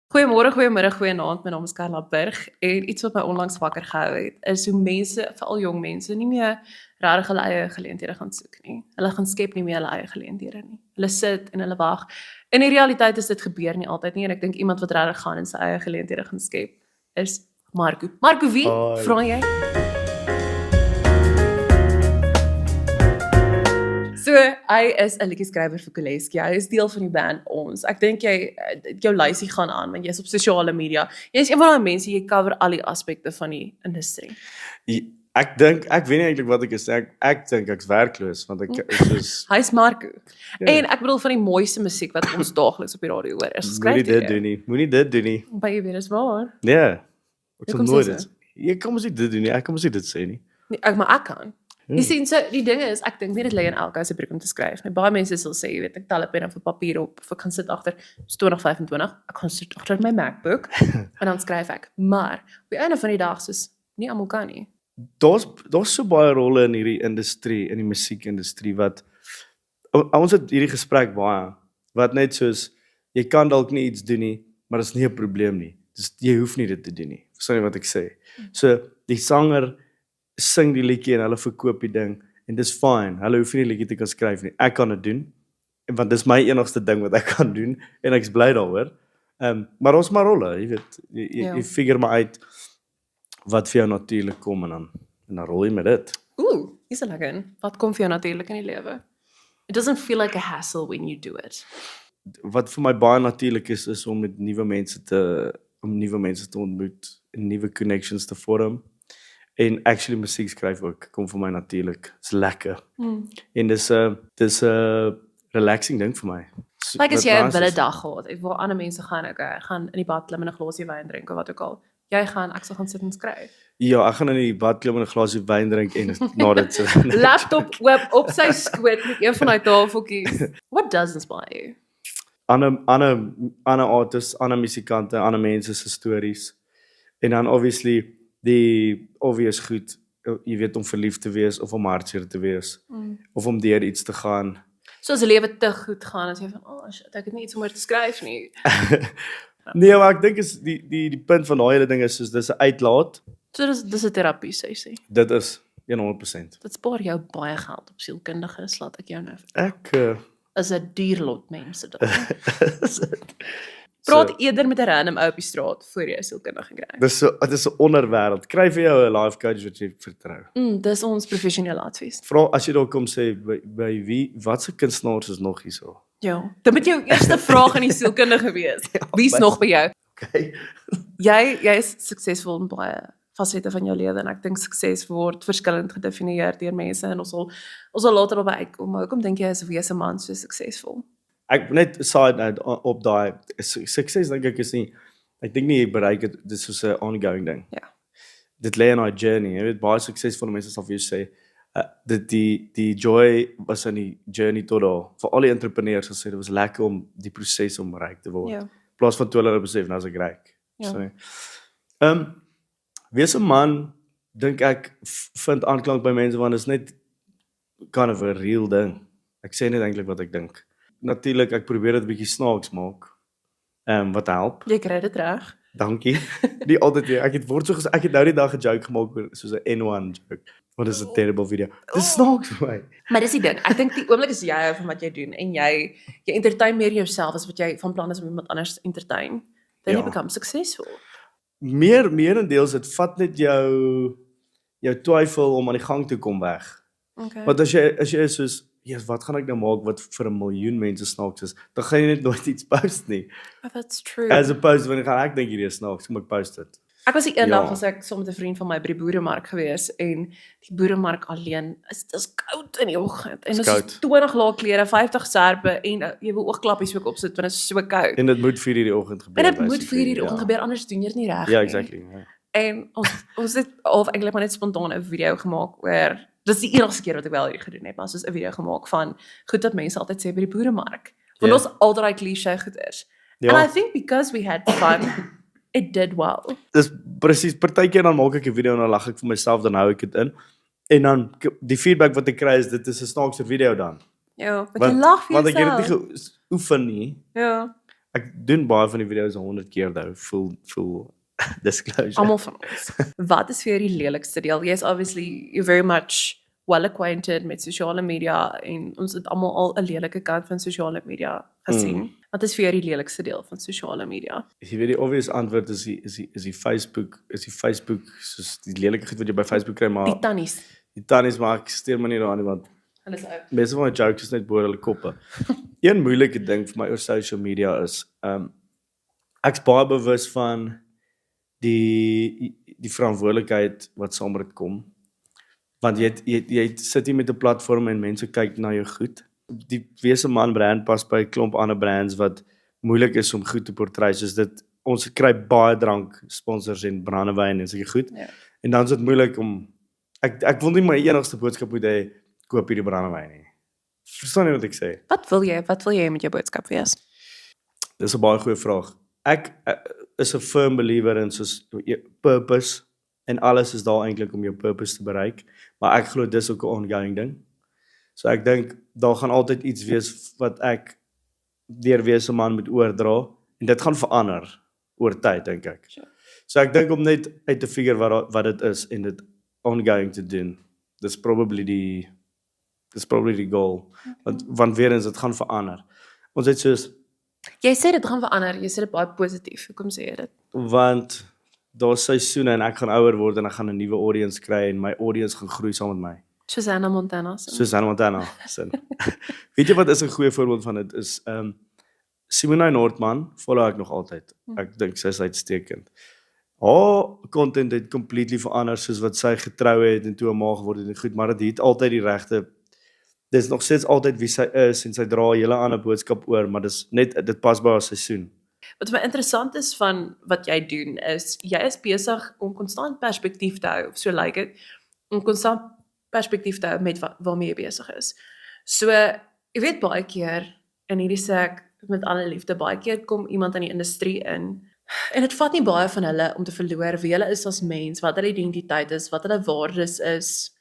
Goeiemôre, goeiemiddag, goeienaand. My naam is Karla Burg en iets wat my onlangs wakker gehou het, is hoe mense, veral jong mense, nie meer regtig hulle eie geleenthede gaan soek nie. Hulle gaan skep nie meer hulle eie geleenthede nie. Hulle sit en hulle wag. In die realiteit is dit gebeur nie altyd nie en ek dink iemand wat regtig gaan en sy eie geleenthede gaan skep is Marco. Marco wie? Hoi. Vra jy? So, hy is 'n liedjie-skrywer vir Koleski. Hy is deel van die band Ons. Ek dink jou lysie gaan aan want jy's op sosiale media. Jy's een van daai mense, jy cover al die aspekte van die industrie. Ek weet nie eintlik wat ek is. Ek dink ek's werkloos want ek is soos Hy's Marco. Ja. En ek bedoel van die mooiste musiek wat ons daagliks op die radio hoor is geskryf moenie deur dit jou. doen nie. Moenie dit doen nie. By jy weet is waar. Nee. Ek sal Hoekom nooit sê dit. Jy kan mos nie dit doen nie. Ek kan mos nie dit sê nie. Nee, maar ek kan. Jy sien, so die ding is, ek dink nie dit lê in elke ou se broek om te skryf nie. Baie mense sal sê, jy weet, ek tel 'n pen of 'n papier op, of ek gaan sit agter 2025, ek gaan sit agter my MacBook en dan skryf ek. Maar op die einde van die dag soos nie almal kan nie. Daar's so baie rolle in hierdie industrie, in die musiekindustrie wat ons het hierdie gesprek baie wat net soos jy kan dalk nie iets doen nie, maar dit is nie 'n probleem nie. Dis jy hoef nie dit te doen nie. Verstaan jy wat ek sê? So die sanger sing die liedjie en hulle verkoop die ding en dis fine. Hulle hoef nie die liedjie te kan skryf nie. Ek kan dit doen. Want dis my enigste ding wat ek kan doen en ek's bly daaroor. Maar ons maar rolle, jy weet. Jy figure maar uit wat vir jou natuurlik kom en dan rol jy met dit. Is dit lekker? Wat kom vir jou natuurlik in die lewe? It doesn't feel like a hassle when you do it. Wat vir my baie natuurlik is om met nuwe mense te ontmoet en nuwe connections te vorm. En actually musiek skryf ook kom vir my natuurlik. Dit's lekker. En dis 'n relaxing ding vir my. Like as jy 'n wille dag gehad, waar ander mense gaan, ek gaan in die bad klim en 'n glasie wyn drink of wat ook al. Ek sal gaan sit en skryf. Ja, ek gaan in die bad klim en 'n glasie wyn drink en na dit so. Laptop op sy skoot met een van daai tafeltjies. What does inspire you? Ander artists, ander musikante, ander mense se stories. En dan obviously die obvious goed, jy weet om verlief te wees of om hartseer te wees of om deur iets te gaan. So as 'n lewe te goed gaan as jy van, shit, ek het nie iets om oor te skryf nie. Nee, maar ek dink is die punt van daai hele ding is soos dis 'n uitlaat. So dis 'n terapie sessie. Dit is 100%. Dit spaar jou baie geld op sielkundiges, laat ek jou nou. Ek Is 'n duur lot mense daar. Praat eerder met 'n random ou op die straat voor jy 'n sielkundige kry. Dit is 'n onderwêreld. Kry vir jou 'n life coach wat jy vertrou. Dis ons professionele advies. Vra as jy daar kom sê by wie watse kunstenaars is nog hierso? Ja, dit moet jou eerste vraag aan die sielkundige wees. Wie's nog by jou? Okay. Jy is suksesvol in baie fasette van jou lewe en ek dink sukses word verskillend gedefinieer deur mense en ons sal later daarby uitkom. Maar hoekom dink jy is 'n wese man so suksesvol? Ek net 'n side note op daai sukses dink ek is nie ek dink nie jy bereik dit dis soos 'n ongoing ding. Ja. Dit lê in 'n journey. Jy weet baie suksesvolle mense sal vir jou sê dat die joy was in die journey tot daar. Vir al die entrepreneurs sal sê dit was lekker om die proses om bereik te word. Ja. In plaas van toe hulle besef nou as ek ryk. Ja. So, wees 'n man dink ek vind aanklank by mense want dit is net kind of 'n real ding. Ek sê net eintlik wat ek dink. Natuurlik ek probeer dit 'n bietjie snaaks maak. Wat help. Jy kry dit reg. Dankie. Nie altyd weer. Ek het nou die dag 'n joke gemaak oor soos 'n N1 joke. Wat is 'n terrible video. Dis snaaks vir my. Maar dis die ding. Ek dink die oomblik is jy hou van wat jy doen en jy entertain meer jouself as wat jy van plan is om iemand anders te entertain. Then you become successful. Meerendeels dit vat net jou twyfel om aan die gang te kom weg. Okay. Want as jy is soos wat gaan ek nou maak wat vir 1 miljoen mense snaaks is, dan gaan jy net nooit iets post nie. Oh, that's true. As opposed wanneer ek dink hierdie is snaaks, kom ek post dit. Ek was die eendag was ek saam met 'n vriend van my by die boeremark gewees en die boeremark alleen dis koud in die oggend en dit is 20 laag klere, 50 serpe en jy wil oogklappies ook opsit want dit is so koud. En dit moet 4:00 die oggend gebeur. En dit moet 4:00 die oggend gebeur anders doen jy dit nie reg nie. Ja, exactly. Ja. En ons het eintlik maar net spontaan 'n video gemaak oor dis die enigste keer wat ek wel hierdie gedoen het, maar soos 'n video gemaak van goed dat mense altyd sê by die boeremark. Want ons altyd daai klise goeders. Ja. And I think because we had fun it did well. Dis presies, partykeer dan maak ek 'n video en dan lag ek vir myself, dan hou ek dit in. En dan die feedback wat ek kry is dit is 'n snaakse video dan. Ja, want jy lag vir want ek het jouself. dit nie geoefen nie. Ja. Ek doen baie van die video's 100 keer nou, full disclosure. Almal van ons. Wat is vir jou die lelikste deel? Jy's obviously you're very much well acquainted met sosiale media en ons het almal al 'n lelike kant van sosiale media gesien. Wat is vir jou die lelikste deel van sosiale media? Jy weet die obvious antwoord is die Facebook soos die lelike goed wat jy by Facebook kry, maar Die tannies. die tannies maar ek steur my nie daaraan nie want Hulle is oud. meeste van my jokes is net boor hulle koppe. Een moeilike ding vir my oor social media is ek's baie bewus van die verantwoordelikheid wat saam met dit kom. Want jy sit hier met 'n platform en mense kyk na jou goed. Die Wese Man brand pas by 'n klomp ander brands wat moeilik is om goed te portray. Soos dit ons kry baie drank sponsors en brandewyn en sulke goed. Ja. En dan is dit moeilik om ek wil nie my enigste boodskap moet hê koop hierdie brandewyn nie. Verstaan jy wat ek sê? Wat wil jy met jou boodskap wees? Dis 'n baie goeie vraag. Ek is 'n firm believer in soos purpose en alles is daar eintlik om jou purpose te bereik, maar ek glo dis ook 'n ongoing ding. So ek dink daar gaan altyd iets wees wat ek deur Wese Man moet oordra en dit gaan verander oor tyd dink ek. Sure. So ek dink om net uit te figure wat dit is en dit ongoing te doen. Dis probably die goal. Want weer eens dit gaan verander. Ons het soos Jy sê dit gaan verander, jy sê dit baie positief. Hoekom sê jy dit? want daar's seisoene en ek gaan ouer word en ek gaan 'n nuwe audience kry en my audience gaan groei saam met my. Susanna Montana se. Soos Hannah Montana sin. Weet jy wat is 'n goeie voorbeeld van dit is Simone Nordman, follow ek nog altyd. Ek dink sy is uitstekend. Haar content het completely verander soos wat sy getrou het en toe 'n ma geword het en goed, maar dit het altyd die regte dis nog steeds altyd wie sy is en sy dra 'n hele ander boodskap oor, maar dit pas by haar seisoen. Wat my interessant is van wat jy doen is jy is besig om konstant perspektief te hou, of so lyk dit, om konstant perspektief te hou met waarmee jy besig is. So, jy weet baie keer en hierdie sê ek met alle liefde, baie keer kom iemand in die industrie in en dit vat nie baie van hulle om te verloor wie hulle is as mens, wat hulle identiteit is, wat hulle waardes is,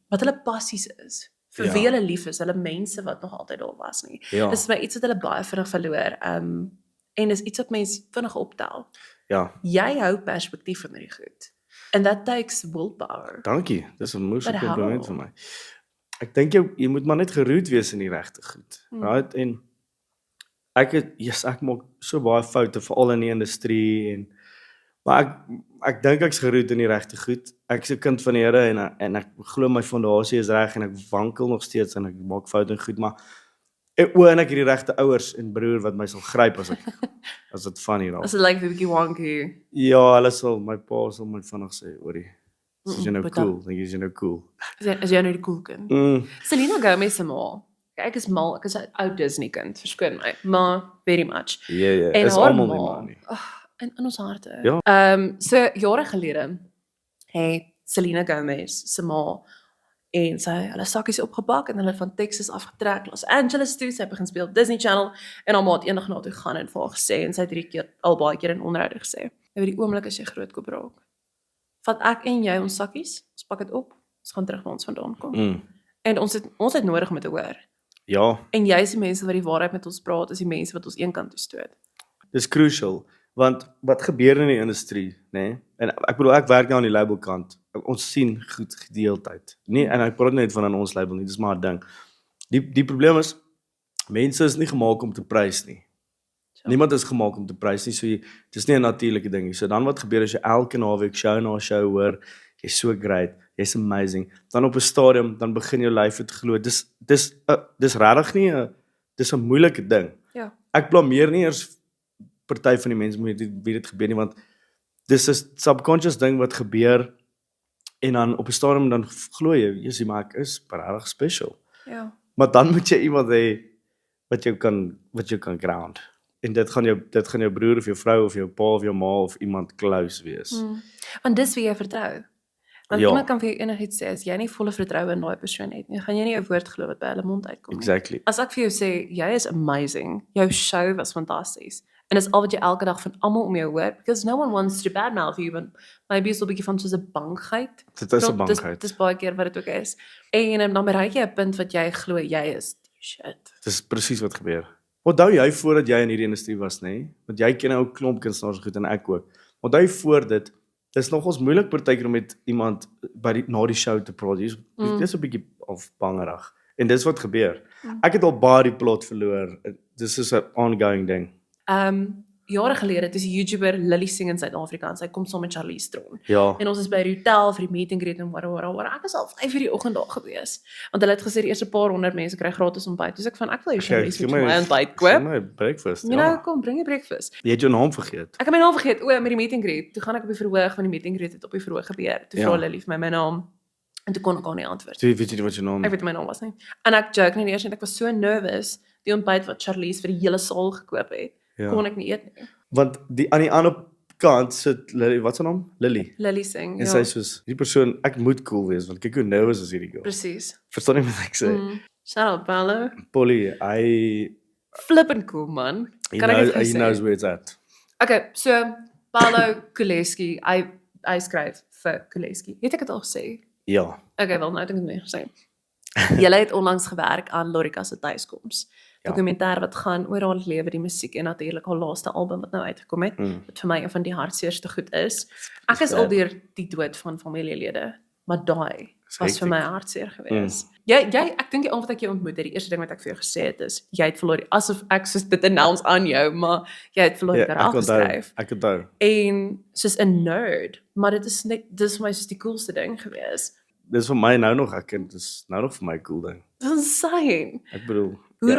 wat hulle passies is. Vir Ja. wie hulle lief is, hulle mense wat nog altyd daar was nie. Ja. Dis my iets wat hulle baie vinnig verloor. En dis iets wat mense vinnig optel. Ja, Jy hou perspektief in hierdie goed. And that takes willpower. dankie. Dis 'n moeilike But kompliment how? vir my. Ek dink jy moet maar net geroet wees in die regte goed. Right? En ek maak so baie foute veral in die industrie maar ek dink ek's geroet in die regte goed. Ek's 'n kind van die Here en ek glo my fondasie is reg en ek wankel nog steeds en ek maak foute en goed, maar en ek het die regte ouers en broer wat my sal gryp as dit van hier As af. dit lyk 'n bietjie wonky. Ja, my pa sal my vinnig sê, "Orie, is jy nou wat cool? Dink jy nou cool?" As jy nou die cool kind. Selena Gomez se ma. Ek is 'n ou Disney kind, verskoon my, maar very much. Ja, En is haar almal ma, nie maar nie. in ons harte. Ja. So jare gelede het Selena Gomez se ma en sy hulle sakkies opgepak en hulle van Texas afgetrek Los Angeles toe, sy het begin speel op Disney Channel en haar ma het eendag na toe gegaan en vir haar gesê en sy het 3 keer al baie keer in onderhoude gesê. Oor die oomblik as jy groot kop raak. Vat ek en jy ons sakkies, ons pak dit op, ons gaan terug waar ons vandaan kom. En ons het nodig om dit te hoor. Ja, En jy is die mense wat die waarheid met ons praat, is die mense wat ons eenkant toe stoot. dis crucial want wat gebeur in die industrie, nê? Nee? En ek bedoel ek werk nou aan die label kant. Ons sien goed gedeeltyd. Nee, en ek praat net van ons label nie, dis maar 'n ding. Die probleem is mense is nie gemaak om te prys nie. So. Niemand is gemaak om te prys nie, so dis nie 'n natuurlike ding nie. So dan wat gebeur as jy elke naweek show na show hoor, jy's so great, jy's amazing. Dan op 'n stadium dan begin jou lyf dit glo. Dis regtig nie dis 'n moeilike ding. Ja. Ek blameer nie eers party van die mense wie dit gebeur nie, want dis 'n subconscious ding wat gebeur en dan op 'n stadium dan glo jy maar ek is regtig special. Ja. Maar dan moet jy iemand hê wat jou kan ground. En dit gaan jou broer of jou vrou of jou pa of jou ma of iemand close wees. Want dis wie jy vertrou. Want Ja. iemand kan vir jou enigiets sê, as jy nie volle vertroue in daai persoon het nie, gaan jy nie 'n woord glo wat by hulle mond uitkom nie. Exactly. As ek vir jou sê, jy is amazing, jou show was fantasties, en dis al wat jy elke dag van almal om jou hoor, because no one wants to badmouth you, but maybe is 'n bietjie van soos 'n bangheid. Dit is 'n bangheid. Dis baie keer wat dit ook is. En dan bereik jy 'n punt wat jy glo jy is die shit. Dis presies wat gebeur. Onthou jy voordat jy in hierdie industrie was, nê? Want jy ken nou 'n klomp kunstenaars goed en ek ook. Onthou jy voor dit, dis nogals moeilik partykeer om met iemand na die show te praat. Dis 'n bietjie of bangerig. En dis wat gebeur. Ek het al baie die plot verloor. Dis is 'n ongoing ding. Jare gelede, het is 'n YouTuber Lily Sing in Suid-Afrika en sy kom saam met Charlize Theron. Ja. En ons is by die hotel vir die meet and greet en whatever. Ek is al 5:00 die oggend daar gewees. Want hulle het gesê die eerste paar 100 mense kry gratis ontbyt. Dus ek wil hier Charlize met my ontbyt koop. My breakfast. You know, kom, bring die breakfast. Jy het jou naam vergeet. Ek het my naam vergeet. Met die meet and greet. Toe gaan ek op die verhoog, want die meet and greet het op die verhoog gebeur. Toe vra Lily vir my naam. En toe kon ek al nie antwoord. Toe weet jy nie wat jou naam Ek weet my naam was nie. En ek joke nie eers en ek was so nervous. Die ontbyt wat Charlize vir die hele saal gekoop het, kon ek nie eet nie. Want aan die ander kant sit Lily, wat se naam? Lily Sing. En sy soos, hierdie persoon, ek moet cool wees want kyk hoe nervous is hierdie girl. Presies. Verstaan jy wat ek sê? Shout out Paolo. Polly, hy Flippin' cool man. Kan ek dit he sê? knows where it's at. Okay, so Paolo Kuleski, hy skryf vir Kuleski. Het ek dit al gesê? Ja. Okay, wel nou het ek dit meer gesê. Julle het onlangs gewerk aan Lorika se tuiskoms. Dokumentêr wat gaan oor haar lewe, die musiek en natuurlik haar laaste album wat nou uitgekom het. Wat vir my een van die hartseerste goed is. Ek is al deur die dood van familielede, maar daai was vir my hartseer gewees. Jy ek dink die aand wat ek jou ontmoet het, die eerste ding wat ek vir jou gesê het is, jy het verloor, asof ek soos dit announce aan jou, maar jy het verloor karakter geskryf. Ek onthou. En soos 'n nerd, maar dit is vir my soos die coolste ding gewees. Dis vir my nou nog, dis nou nog vir my cool ding. Dis insane. Ek bedoel, Hoe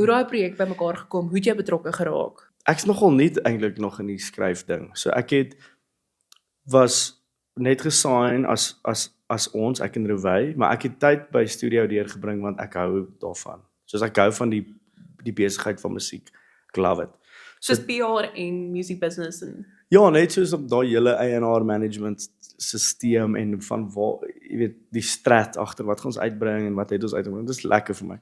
daai projek bymekaar gekom? Hoe het jy betrokke geraak? Ek's nogal nie eintlik nog in die skryf ding. So ek was net gesign as ons, ek en Rouwey, maar ek het tyd by studio deurgebring want ek hou daarvan. Soos ek hou van die besigheid van musiek. Ek love it. Soos PR en music business en ja, net soos op daai hele A&R management stelsel en van waar, jy weet, die strat agter wat gaan ons uitbring en wat het ons uitbring. Dit is lekker vir my.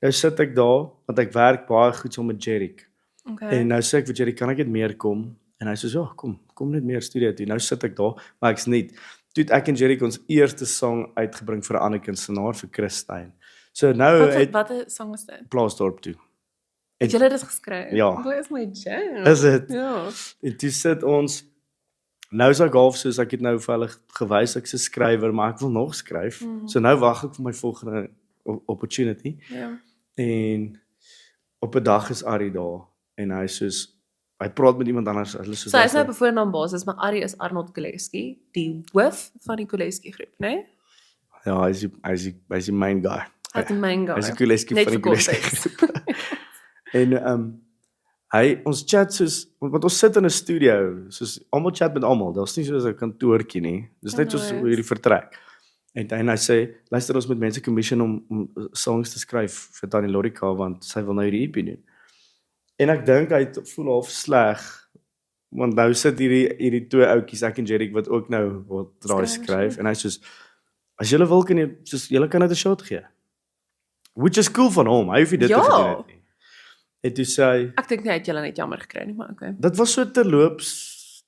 Nou sit ek daar want ek werk baie goed saam met Jerick. Okay. En nou sê ek vir Jerick, kan ek net meer kom? En hy sê ja, kom net meer studio toe. Nou sit ek daar, maar ek's nie. Toe het ek en Jerick ons eerste song uitgebring vir 'n ander kunstenaar vir Christine. So nou wat 'n song was dit? Plaasdorp toe. Het julle dit geskryf? Ja. Dit is my jam. Is dit? Ja. En toe sit ons nou is ek half soos ek het nou vir hulle gewys ek's 'n skrywer, maar ek wil nog skryf. So nou wag ek vir my volgende opportunity. Ja. En op 'n dag is Ari daar en hy praat met iemand anders. Hulle soos So hy is nou op 'n voornaam basis, maar Ari is Arnold Kuleski, die hoof van die Kuleski groep, né? Nee? ja, hy's die main guy. Hy is die main guy. Hy's die Kuleski Net van die vir Kuleski context. groep. En ons chat soos want ons sit in 'n studio, soos almal chat met almal. Daar's nie soos 'n kantoortjie nie. Dis net soos Nice. hierdie vertrek. En hy sê, luister ons met mense commission om songs te skryf vir Tannie Lorika want sy wil nou hierdie EP doen. En ek dink hy voel half sleg want nou sit hierdie twee ouetjies, ek en Jerick wat ook nou wil draai skryf en hy soos as julle wil kan julle kan dit 'n shot gee. Which is cool van hom. Hy hoef nie dit te gedoen het nie. En toe sê hy, Ek dink nie hy het julle net jammer gekry nie, maar okay. dit was so terloops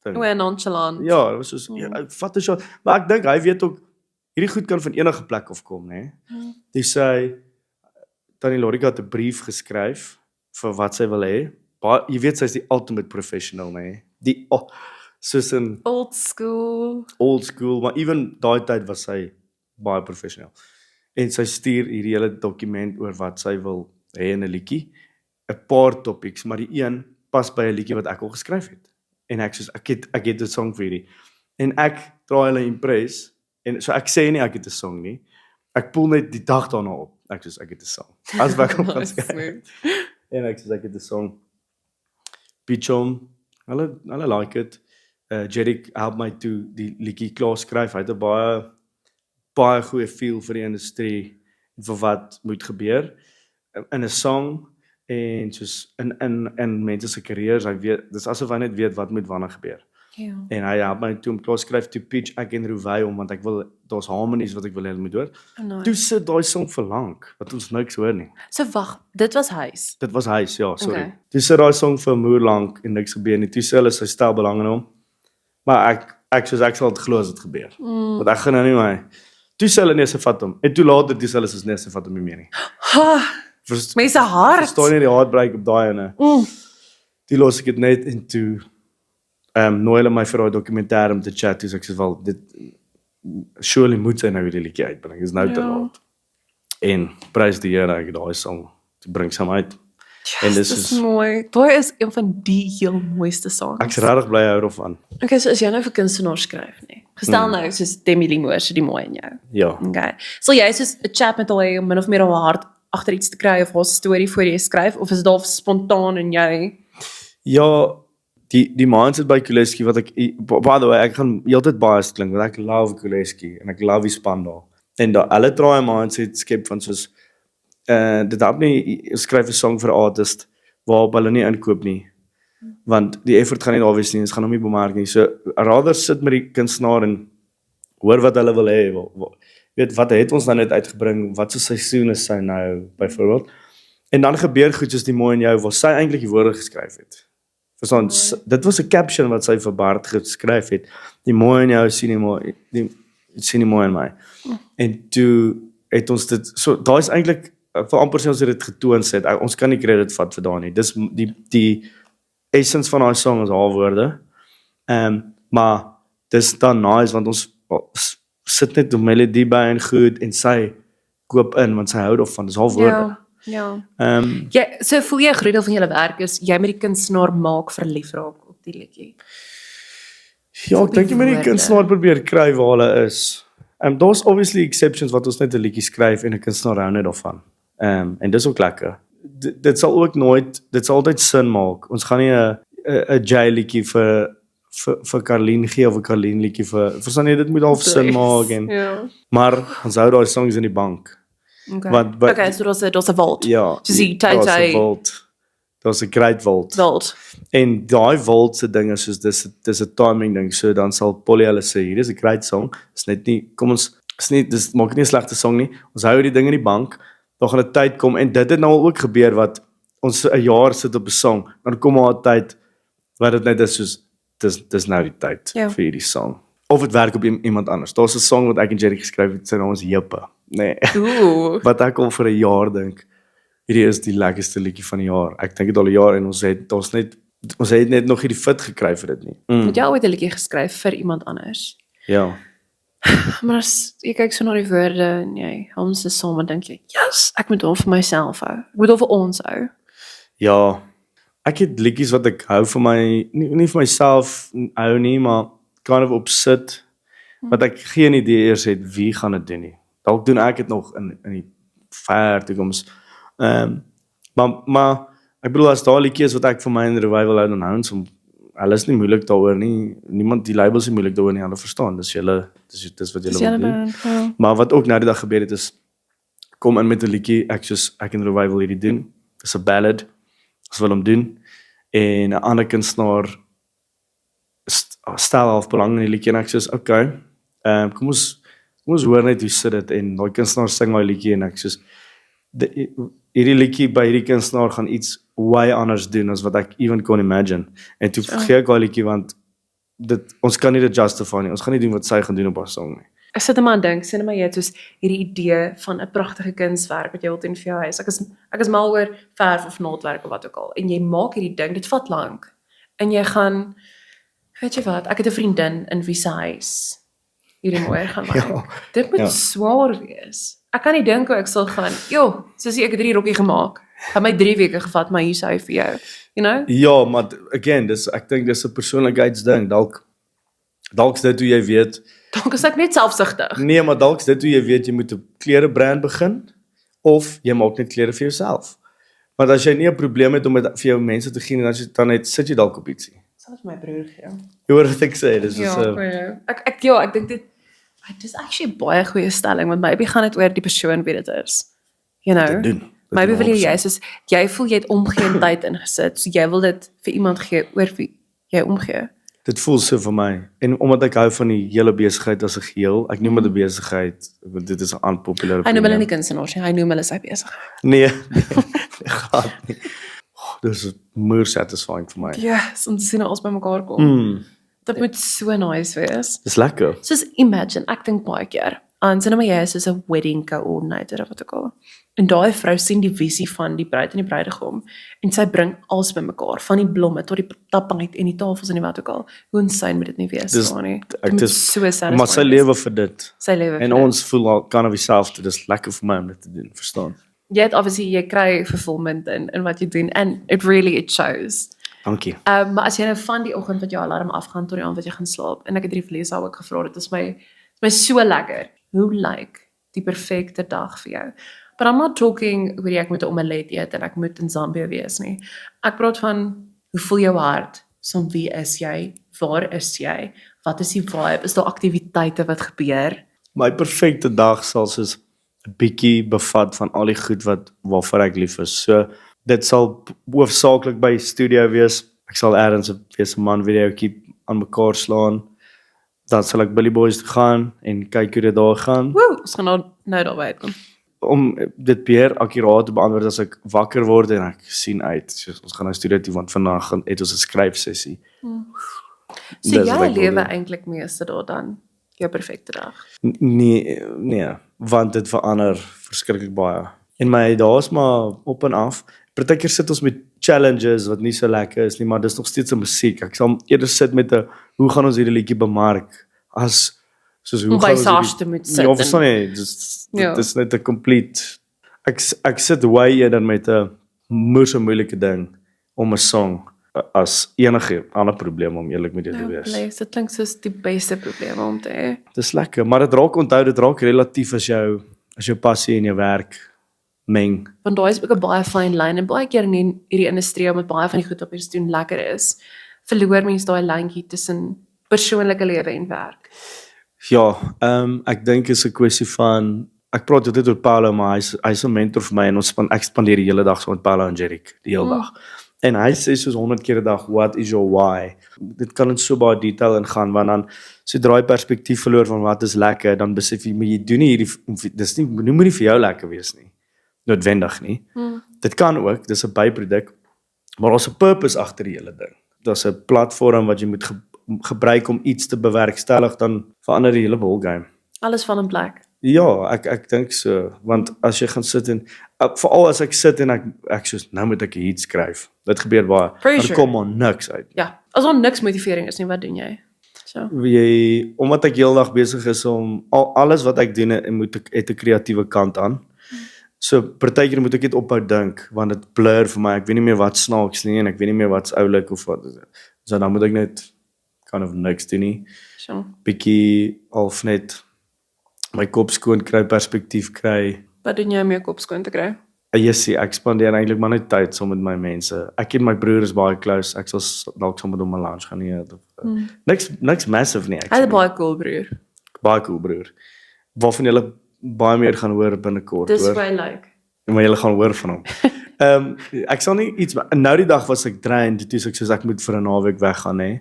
ding. O, nonchalant. Ja, dit was soos vat 'n shot, maar ek dink hy weet ook hierdie goed kan van enige plek af kom, né? Toe sê hy Tannie Lorika het 'n brief geskryf vir wat sy wil hê. Jy weet sy's die ultimate professional, né? Die soos 'n Old school, maar even daai tyd was sy baie professioneel. En sy stuur hierdie hele dokument oor wat sy wil hê in 'n liedjie. 'n Paar topics, maar die een pas by 'n liedjie wat ek al geskryf het. En ek soos ek het 'n song vir hierdie. En ek draai hulle impress en so ek sê nie ek het 'n song nie. Ek poel net die dag daarna op. Ek soos ek het 'n song. As ek hom kan skryf. En ek soos ek het 'n song. Pichom, hulle like it. Jerick help my toe die liedjie klaar skryf. Hy het 'n baie goeie feel vir die industrie en vir wat moet gebeur in 'n song en soos in mense se karriere, hy weet dis asof hy net weet wat moet wanneer gebeur. Ja. En hy help my toe om klaar skryf toe pitch ek en Rouwey om want ek wil daar's harmonies wat ek wil hê hulle moet hoor. Nice. Toe sit daai song vir lank wat ons niks hoor nie. So wag, dit was huis. Dit was huis, ja, sorry. Okay. Toe sit daai song vir 'n moer lank en niks gebeur nie. Toe sê hulle sy stel belang in hom. Maar ek sal dit glo as dit gebeur. Want ek gaan nou nie my toe sê hulle nee, sy vat hom. En toe later dis hulle soos nee, sy vat hom nie meer nie. Ha, Mense hart. Verstaan nie die heartbreak op daai ene. Toe los ek dit net en toe nooi hulle my vir daai dokumentêr om te chat, toe ek sê wel dit surely moet hy nou weer die liedjie uitbring. Is nou te laat. En prys die Here ek het daai song te bring saam uit. En dis Dis mooi. Daai is een van die heel mooiste songs. Ek's regtig bly hou daarvan. Okay, so as jy nou vir kunstenaars skryf, nee. Gestel nou soos Demi Moore, so die mooi in jou. Ja. Okay. Sal jy soos 'n chat met haar om min of meer haar hart agter iets te kry of haar storie voor jy skryf of is dit dalk spontaan en jy Ja, die mindset by Kuleski wat ek by the way, ek gaan heeltyd biased klink want ek love Kuleski en ek love die span daar. En hulle try 'n mindset skep van soos dit help nie skryf 'n song vir 'n artist waarop hulle nie inkoop nie. Want die effort gaan nie daar wees nie, dit gaan hom nie bemark nie. So rather sit met die kunstenaar en hoor wat hulle wil hê. Weet wat het ons nou net uitgebring? Wat se seisoen is sy nou byvoorbeeld? En dan gebeur goed soos die mooi in jou waar sy eintlik die woorde geskryf het. Verstaan, dit was 'n caption wat sy vir Bart geskryf het. Die mooi in jou sien nie mooi in my. En toe het ons dit so daai is eintlik vir amper sê ons het dit getoon sê. Ons kan nie credit vat vir daai nie. Dis die essence van daai song is haar woorde. Maar dis dan nice want ons sit net 'n melodie by en goed en sy koop in want sy hou daarvan. Dis haar woorde. Ja. So voel jy 'n groot deel van julle werk is jy met die kunstenaar maak verlief raak op die liedjie. Ja, ek dink jy met die kunstenaar probeer kry waar hulle is. Daar's obviously exceptions wat ons net 'n liedjie skryf en 'n kunstenaar hou net daarvan. En dis ook lekker. Dit sal ook nooit, dit sal altyd sin maak. Ons gaan nie 'n Jay liedjie vir Carlien gee of 'n Carlien liedjie verstaan jy, dit moet half sin maak en maar ons hou daai songs in die bank. Okay. Want Okay, so daar's 'n vault. Ja, Soos die daar's 'n Tay-Tay vault. Daar's 'n great vault. En daai vault se ding is soos dis 'n timing ding. So dan sal Polly hulle sê hier is 'n great song. Dis net nie kom ons is nie dis maak nie 'n slegte song nie. Ons hou die ding in die bank. Daar gaan 'n tyd kom en dit het nou al ook gebeur wat ons 'n jaar sit op 'n song. Dan kom maar 'n tyd wat dit net is soos dis nou die tyd vir hierdie song. Of dit werk op iemand anders. Daar's 'n song wat ek en Jerry geskryf het, sy naam is Jeppe. Nee. Ooh. Wat ek al vir 'n jaar dink. Hierdie is die lekkerste liedjie van die jaar. Ek dink dit al 'n jaar en ons het net nog hierdie fit gekry vir dit nie. Het jy ooit 'n liedjie geskryf vir iemand anders? Ja. Maar as jy kyk so na die woorde en jy ons is saam en dink jy, "Yes, ek moet hom vir myself hou. Ek moet hom vir ons hou." Ja. Ek het liedjies wat ek hou vir my nie vir myself hou nie, maar kind of opsit wat ek geen idee eers het wie gaan dit doen nie. Dalk doen ek dit nog in die ver toekoms. Maar ek bedoel as daar liedjies wat ek vir my in revival hou dan hou ons hulle is nie moeilik daaroor nie. Niemand die labels is moeilik daaroor nie, hulle verstaan. Dis wat julle wil doen. Maar wat ook nou die dag gebeur het is kom in met 'n liedjie ek in revival hierdie doen. Dis 'n ballad. Ons wil hom doen en 'n ander kunstenaar stel half belang in die liedjie en ek sê okay. Kom ons hoor net hoe sit dit en daai kunstenaar sing daai liedjie en ek sê hierdie liedjie by hierdie kunstenaar gaan iets way anders doen as wat ek even kon imagine. En toe gee ek daai liedjie want ons kan nie dit justify nie. Ons gaan nie doen wat sy gaan doen op haar song nie. Ek sit maar dink, sê net maar jy het soos hierdie idee van 'n pragtige kunswerk wat jy wil doen vir jou huis. Ek is mal oor verf of naaldwerk of wat ook al. En jy maak hierdie ding, dit vat lank. En jy gaan weet jy wat, ek het 'n vriendin in wie se huis hierdie mooi gaan maak. Dit moet swaar wees. Ek kan nie dink hoe ek sal gaan. Sussie, ek het hierdie rokkie gemaak. Het my 3 weke gevat, maar hier's hy vir jou. You know? Ja, maar again, ek dink dis 'n persoonlikheidsding. Dalk is dit hoe jy weet. Dalk is ek net selfsugtig. Nee, maar dalk is dit hoe jy weet jy moet 'n klerebrand begin of jy maak net klere vir jouself. Want as jy nie 'n probleem het om dit vir jou mense te gee en dan sit jy dalk op ietsie. Selfs my broer gee. Jy hoor wat ek sê, dis ek dink dit is actually 'n baie goeie stelling want maybe gaan dit oor die persoon wie dit is. You know. Maybe wil jy soos jy voel jy het omgee en tyd ingesit, so jy wil dit vir iemand gee oor wie jy omgee. Dit voel so vir my. En omdat ek hou van die hele besigheid as 'n geheel, ek noem dit 'n besigheid, want dit is 'n unpopular. Hy noem hulle nie kunstenaars nie, hy noem hulle sy besigheid. Nee, glad nie. Dis more satisfying vir my. Yes, om te sien ons by mekaar kom. Dit moet so nice wees. Dis lekker. Soos imagine, ek dink baie keer, sê nou maar jy is soos 'n wedding coordinator of wat ook al. En daai vrou sien die visie van die bruid en die bruidegom en sy bring alles bymekaar, van die blomme tot die tapijt en die tafels en die wat ook al. Hoe insane moet dit nie wees nie. Dit moet so satisfying maar sy wees. lewe vir dit. Sy lewe En vir dit. ons voel al kan of dieselfde. Dis lekker vir my om dit te doen, verstaan? Jy het obviously jy kry fulfillment in wat jy doen and it shows. Dankie. Maar as jy nou van die oggend wat jou alarm afgaan tot die aand wat jy gaan slaap en ek het Lieflesa ook gevra, dit is my so lekker. Hoe lyk die perfekte dag vir jou? But I'm not talking oor ek moet 'n omelet eet en ek moet in Zambia wees nie. Ek praat van hoe voel jou hart? So wie is jy? Waar is jy? Wat is die vibe? Is daar aktiwiteite wat gebeur? My perfekte dag sal soos 'n bietjie bevat van al die goed waarvoor ek lief is. So dit sal hoofsaaklik by studio wees. Ek sal eers 'n man videoetjie aan mekaar slaan. Dan sal ek Billy Boys toe gaan en kyk hoe dit daar gaan. Woe, ons gaan nou daarby uitkom. Om dit meer akkuraat te beantwoord as ek wakker word en ek sien uit. So, ons gaan nou studio toe want vandag het ons 'n skryfsessie. So Dis jy wat ek wil lewe doen. eintlik meeste daar dan jou perfekte dag. Nee, want dit verander verskriklik baie. En daar's maar op en af. Partykeer sit ons met challenges wat nie so lekker is nie, maar dis nog steeds 'n musiek. Ek sal eerder sit met 'n hoe gaan ons hierdie liedjie bemark as soos hoe Om by gaan ons Sash te moet sit Ja, en- verstaan jy? Dis Ja. dit is net 'n complete ek sit way eerder met 'n moeë moeilike ding om 'n song as enige ander probleem om eerlik met jou te wees. Bless, dit klink soos die beste probleme om te hê. Dis lekker, maar dit raak relatief as jou passie en jou werk meng. Want daai is ook 'n baie fyn lyn en baie keer in hierdie industrie omdat baie van die goed op hier doen lekker is, verloor mense daai lyntjie tussen persoonlike lewe en werk. Ja, ek dink is 'n kwessie van ek praat dit oor Paulo, maar hy's 'n mentor vir my en ek spandeer die hele dag so met Paulo en Jerick, die hele dag. En hy sê soos 100 keer 'n dag, what is your why? Dit kan in so baie detail ingaan want dan sodra jy perspektief verloor van wat is lekker, dan besef jy maar jy doen nie hierdie dis nie moet nie vir jou lekker wees nie. Noodwendig nie. Dit kan ook, dis 'n byproduk, maar daar's 'n purpose agter die hele ding. Daar's 'n platform wat jy moet gebruik om iets te bewerkstellig, dan verander die hele ballgame. Alles van in plek. Ja, ek dink so, want as jy gaan sit en veral as ek sit en ek soos nou moet ek 'n hit skryf. Dit gebeur baie. Pressure. Er kom maar niks uit. Ja, as daar niks motivering is nie, wat doen jy? So. Omdat ek heeldag besig is om alles wat ek doen het 'n kreatiewe kant aan. So partykeer moet ek net ophou dink want dit blur vir my. Ek weet nie meer wat snaaks nie en ek weet nie meer wat's oulik of wat. So dan moet ek net kind of niks doen nie. So. Bietjie half net my kop skoon kry, perspektief kry. Wat doen jy om jou kop skoon te kry? Ek spandeer eintlik maar net tyd saam met my mense. Ek en my broer is baie close. Ek sal dalk saam met hom 'n lunch gaan eet of niks massive nie Hy actually. is baie cool broer. Baie cool broer. Waarvan julle baie meer gaan hoor binnekort, Dis hoor. hoe hy lyk. Maar julle gaan hoor van hom. Ek sal nie iets nou die dag was ek drained, toe ek soos ek moet vir 'n naweek weggaan hè.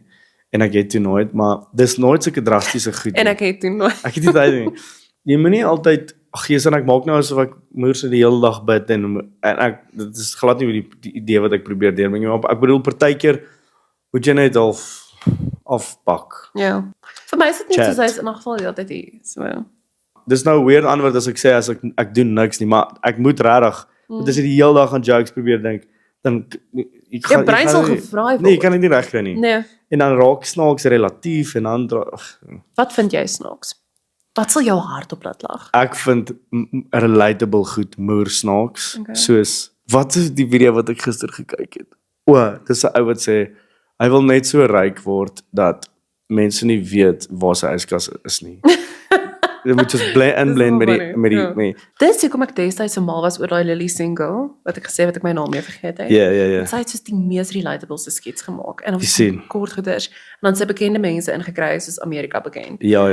En ek het toe nooit, maar dis nooit sulke drastiese goed. En ek het toe nooit. Ek het nie tyd nie. Jy moenie altyd gees en ek maak nou asof ek moerse die hele dag bid en ek dit is glad nie die idee wat ek probeer deurmeng nie, maar ek bedoel partykeer moet jy net afpak. Ja. Vir my is dit net Chat. soos hy is in 'n geval die hele tyd hier. So. Dis nou 'n weird antwoord as ek sê as ek doen niks nie, maar ek moet regtig, want as jy die hele dag aan jokes probeer dink, dan Jou brein sal gevraai word. Nee, jy kan dit nie regkry nie. Nee. En dan raak snaaks relatief en dan Wat vind jy snaaks? Wat sal jou hart op laat lag? ek vind relatable goed moer snaaks, Okay. soos wat is die video wat ek gister gekyk het? Dis 'n ou wat sê hy wil net so ryk word dat mense nie weet waar sy yskas is nie. Jy moet just blend met die Dis hoekom ek destyds so mal was oor daai Lily single wat ek gesê wat ek my naam mee vergeet het. Ja. Sy het soos die mees relatable se skets gemaak en Jy sien. kort goeders en dan sy bekende mense ingekry soos Amerika bekend. Ja.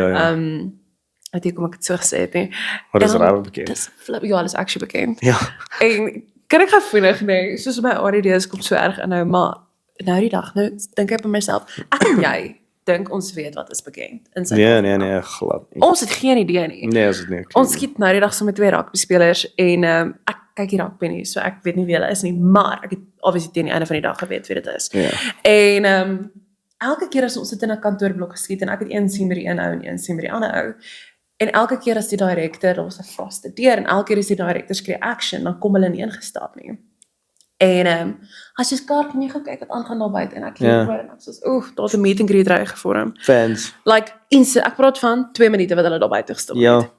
Ek weet kom ek dit so gesê het nie. Maar dis En dan- raar bekend. Dis flip, ja, dis actually bekend. Ja. En kan ek gaan vinnig nee, soos my ADD's kom so erg inhou, maar nou die dag, nou dink ek by myself, ek en jy dink ons weet wat is bekend in Suid-Afrika. Nee, glad nie. Ons het geen idee nie. Nee, as dit nie. Ons skiet nou die dag saam met 2 rugby spelers en ek kyk die rugby nie, so ek weet nie wie hulle is nie, maar ek het obviously teen die einde van die dag geweet wie dit is. Ja. En elke keer as ons sit in 'n kantoorblok geskiet en ek het een sien met die een ou en een sien met die ander ou, En elke keer as die director, daar was 'n vaste deur, en elke keer as die director skree action, dan kom hulle nie ingestap nie. En as jy skaar, kan jy gaan kyk wat aangaan daar buite, en ek Ja. loop oor en ek sê, daar's 'n meet and greet reg gevorm. Fans. Like, ek praat van 2 minute wat hulle daar buite gestaan Ja. het.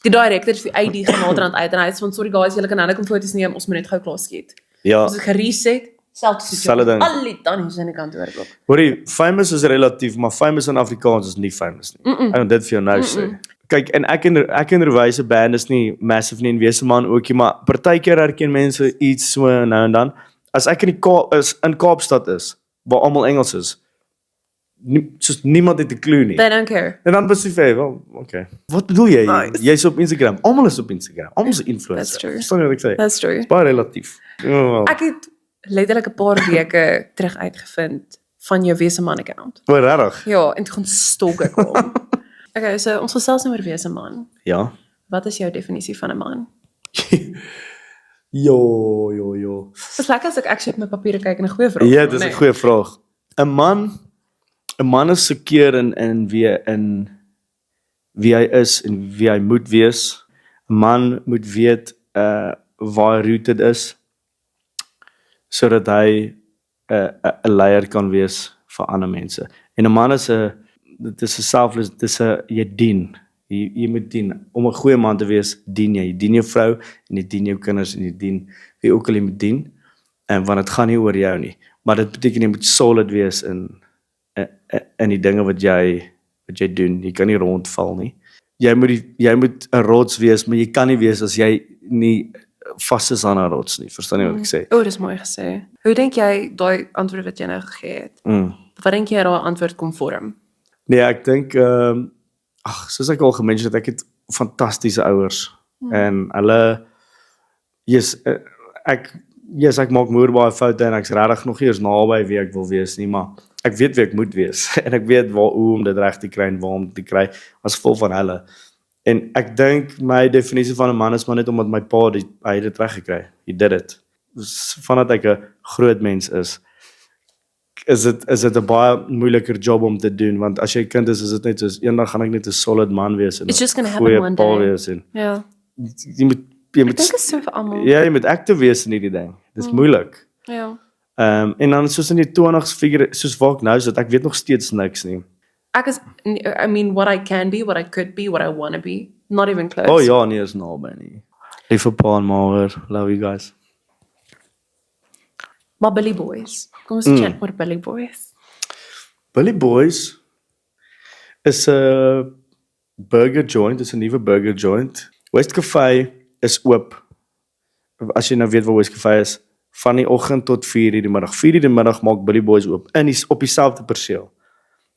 Die director het die ID genaderhand uit, en hy sê van, sorry guys, julle kan nou kom foto's neem, ons moet net gou klaar skiet. Ja. Ons het gereset, selfs Selfde ding. al die tannies in die kantoor loop. Hoorie, famous is relatief, maar famous in Afrikaans is nie famous nie. Ek kan dit vir jou nou sê. Kyk, en ek en Rowyse band is nie massive nie, en Weseman ookie, maar partykeer herken mense iets so nou en dan. As ek in Kaapstad is, waar almal Engels is, soos niemand het 'n klou nie. They don't care. En dan besef jy, wel, okay. Wat bedoel jy? Nice. Jy's op Instagram. Almal is op Instagram. Almal is 'n That's influencer. true. Verstaan jy wat ek sê? That's true. Baie relatief. Ja, Ek het letterlik 'n paar weke terug uitgevind van jou Weseman account. regtig. Ja, en toe gaan stalk ek hom. Okay, so ons gesels nou oor Weseman. Ja. Wat is jou definisie van 'n man? Jo. Dis lekker as ek actually op my papiere kyk en 'n goeie vraag. Ja, vra, dis 'n nee. goeie vraag. 'n man is seker in wie hy is en wie hy moet wees. 'n Man moet weet waar hy rooted is sodat hy 'n leier kan wees vir ander mense. En 'n man is dit is 'n selfless, jy dien. Jy moet dien. Om 'n goeie man te wees, dien jy. Jy dien jou vrou en jy dien jou kinders en jy dien wie ook al jy moet dien. En want dit gaan nie oor jou nie. Maar dit beteken jy moet solid wees in die dinge wat jy doen. Jy kan nie rondval nie. Jy moet 'n rots wees, maar jy kan nie wees as jy nie vas is aan 'n rots nie. Verstaan jy wat ek sê? Dis mooi gesê. Hoe dink jy daai antwoord wat jy nou gegee het? Wat dink jy daai antwoord kom vorm? Nee, ek dink soos ek al gemention het, ek het fantastiese ouers en hulle ek maak moer baie foute en ek's regtig nog nie eens naby wie ek wil wees nie, maar ek weet wie ek moet wees en ek weet hoe om dit reg te kry en waar om dit te kry as gevolg van hulle. En ek dink my definisie van 'n man is maar net omdat my pa hy het dit reg gekry. He did it. Vandat ek 'n groot mens is dit 'n baie moeiliker job om te doen, want as jy 'n kind is dit net soos eendag gaan ek net 'n solid man wees en 'n goeie pa wees en Ja. jy moet Ek dink dit is so vir almal. ja, jy moet active wees in hierdie ding. Dis moeilik. Ja. En dan soos in die 20s figure soos waar ek nou sit, ek weet nog steeds niks nie. I mean, what I can be, what I could be, what I want to be, not even close. Oh ja, nie is naby nie. Liewe pa en ma, love you guys. Maar Billy Boys. Kom ons chat oor Billy Boys. Billy Boys is 'n burger joint, is 'n nuwe burger joint. West Cafe is oop. As jy nou weet waar West Cafe is, van die oggend tot 4:00 die middag. 4:00 die middag maak Billy Boys oop op dieselfde perseel.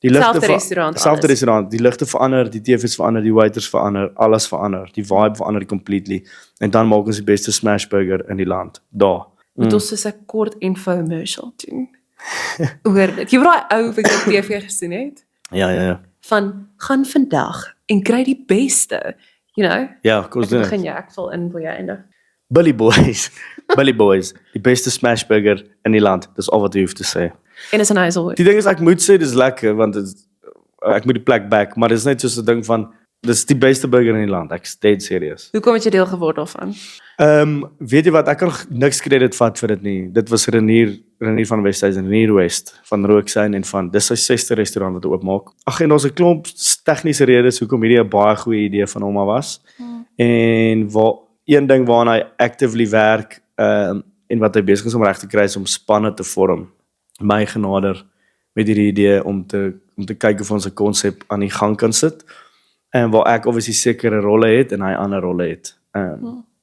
Die Selfde restaurant, selfde alles. restaurant, die ligte verander, die TV's verander, die waiters verander, alles verander, die vibe verander completely. En dan maak ons die beste smash burger in die land. Daar. Moet ons soos 'n kort infomercial doen. Oor dit. Jy het daai ou wat op TV gesien het? Ja. Van gaan vandag en kry die beste, you know? Ja, kom ons doen dit. Begin jy, ek val in vir jou eindig. Billy Boys. Billy Boys, die beste smash burger in die land. Dis al wat jy hoef te sê. En is 'n Hazelwood. Die ding is ek moet sê dis lekker want ek moet die plek back, maar dis net soos 'n ding van dis die beste burger in die land. Ek's dead serious. Hoekom het jy deel geword daarvan? Weet jy wat, ek kan niks krediet vat vir dit nie. Dit was Renier van Westhuizen, Renier West van Rooksyn en van dis sy 6ste restaurant wat hy oopmaak. Ag en daar's 'n klomp tegniese redes hoekom hierdie 'n baie goeie idee van hom was. En een ding waarna hy actively werk en wat hy besig is om reg te kry is om spanne te vorm. My genader met hierdie idee om te kyk of ons 'n konsep aan die gang kan sit. En waar ek obviously sekere rolle het en hy ander rolle het.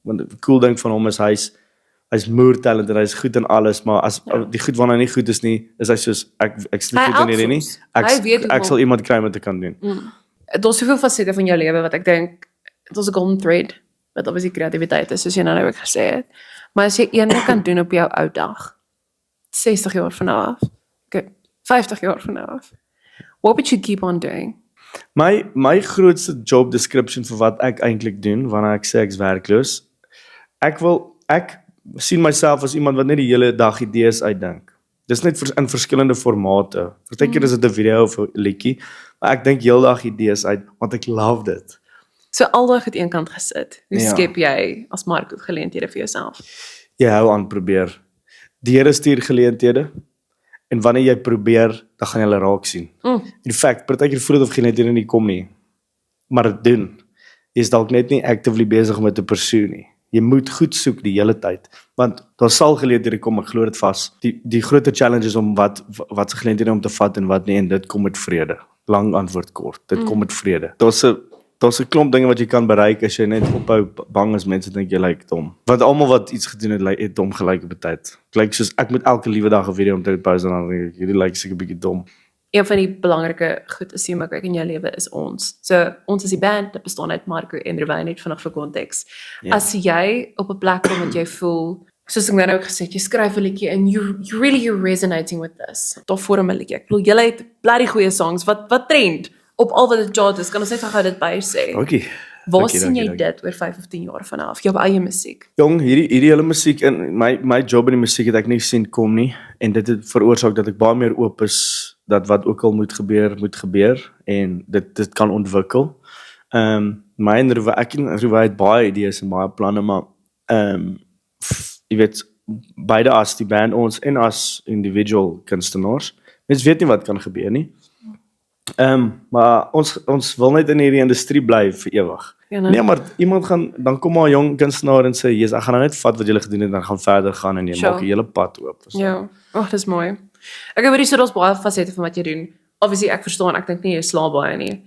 Want die cool ding van hom is hy's moer talented, hy's goed in alles, maar as die goed waarna hy nie goed is nie, is hy soos ek's nie Hy goed in hierdie nie. outsource. Hy weet hoe Ek sal iemand kry om dit te kan doen. Daar's soveel fasette van jou lewe wat ek dink daar's 'n golden thread wat obviously kreatiwiteit is, soos jy nou ook gesê het. Maar as jy een ding kan doen op jou ou dag, 60 jaar van nou af, okay, 50 jaar van nou af, what would you keep on doing? My grootste job description vir wat ek eintlik doen wanneer ek sê ek's werkloos, ek sien myself as iemand wat net die hele dag idees uitdink. Dis net in verskillende formate. Partykeer is dit 'n video of 'n liedjie, maar ek dink heeldag idees uit want ek love dit. So al daai goed eenkant gesit. Hoe Ja. skep jy as Marco geleenthede vir jouself? Jy hou aan probeer. Die Here stuur geleenthede en wanneer jy probeer, dan gaan jy hulle raak sien. In fact, partykeer voel dit of geleenthede nie kom nie, maar dit doen. Jy is dalk net nie actively besig met 'n persoon nie. Jy moet goed soek die hele tyd, want daar sal geleenthede kom, ek glo dit vas. Die groter challenge is om wat se geleenthede om te vat en wat nie, en dit kom met vrede. Lang antwoord kort, dit kom met vrede. Daar's 'n klomp dinge wat jy kan bereik as jy net ophou bang is mense dink jy lyk dom. Want almal wat iets gedoen het dom gelyk op 'n tyd. Lyk soos ek moet elke liewe dag 'n video om te post en dan dink ek hierdie lyk seker 'n bietjie dom. Een van die belangrike goed is sien ek in jou lewe is ons. So ons is die band, dit bestaan uit Marco en Rewyn net vinnig vir konteks. Ja. As jy op 'n plek kom wat jy voel, soos ek nou ook gesê het, jy skryf 'n liedjie en you're resonating with this. Daarvoor 'n liedjie. Ek bedoel jy het bloody goeie songs wat trend op al wat dit chart is. Kan ons net gou dit by sê. Dankie. Waar Dankie, sien jy dankie. dit oor 5 of 10 jaar vanaf? Jou eie musiek. Jong, hierdie hele musiek en my job in die musiek het ek nie sien kom nie, en dit het veroorsaak dat ek baie meer oop is dat wat ook al moet gebeur en dit kan ontwikkel. My en Rewyn het baie idees en baie planne, maar jy weet, beide as die band ons en as individual kunstenaars, mens weet nie wat kan gebeur nie. Maar ons wil net in hierdie industrie bly vir ewig. Ja, Nee, maar iemand gaan, dan kom maar 'n jong kunstenaar en sê, "Jesus, ek gaan nou net vat wat julle gedoen het en dan gaan verder gaan en jy Sure. maak 'n hele pad oop." Ja, dis mooi. Ek hoorie so daar's baie fasette van wat jy doen. Obviously ek verstaan, ek dink nie jy slaap baie nie.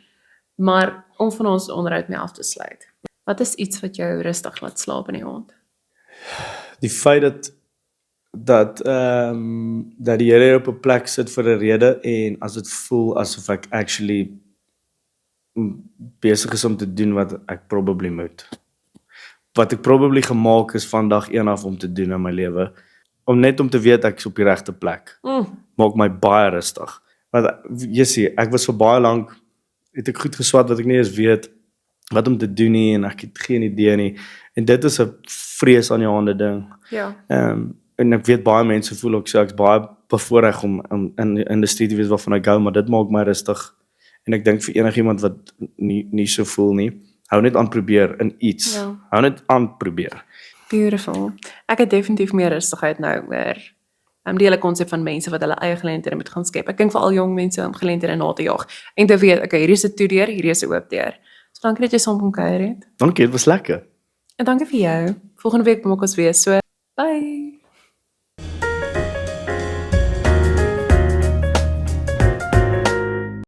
Maar om van ons onderhoud mee af te sluit. Wat is iets wat jou rustig laat slaap in die aand? Die feit dat die Here op 'n plek sit vir 'n rede, en as dit voel asof ek actually besig is om te doen wat ek probably moet. Wat ek probably gemaak is van dag 1 af om te doen in my lewe, om net om te weet ek is op die regte plek. Maak my baie rustig. Want jy sien, ek was vir baie lank het ek goed geswat wat ek nie eens weet wat om te doen nie, en ek het geen idee nie. En dit is 'n vrees aan jou hande ding. Ja. En ek weet baie mense voel ook so, ek's baie bevoorreg om in die industrie te wees waarvan ek hou, maar dit maak my rustig. En ek dink vir enigiemand wat nie so voel nie, hou net aan probeer in iets. Ja. Hou net aan probeer. Beautiful. Ek het definitief meer rustigheid nou oor die hele konsep van mense wat hulle eie geleenthede moet gaan skep. Ek dink vir al jong mense om geleenthede na te jaag en te weet, okay, hierdie is 'n toedeur, hierdie is 'n oop deur. So dankie dat jy saam kom kuier het. Dankie, dit was lekker. En dankie vir jou. Volgende week maak ons weer so. Bye.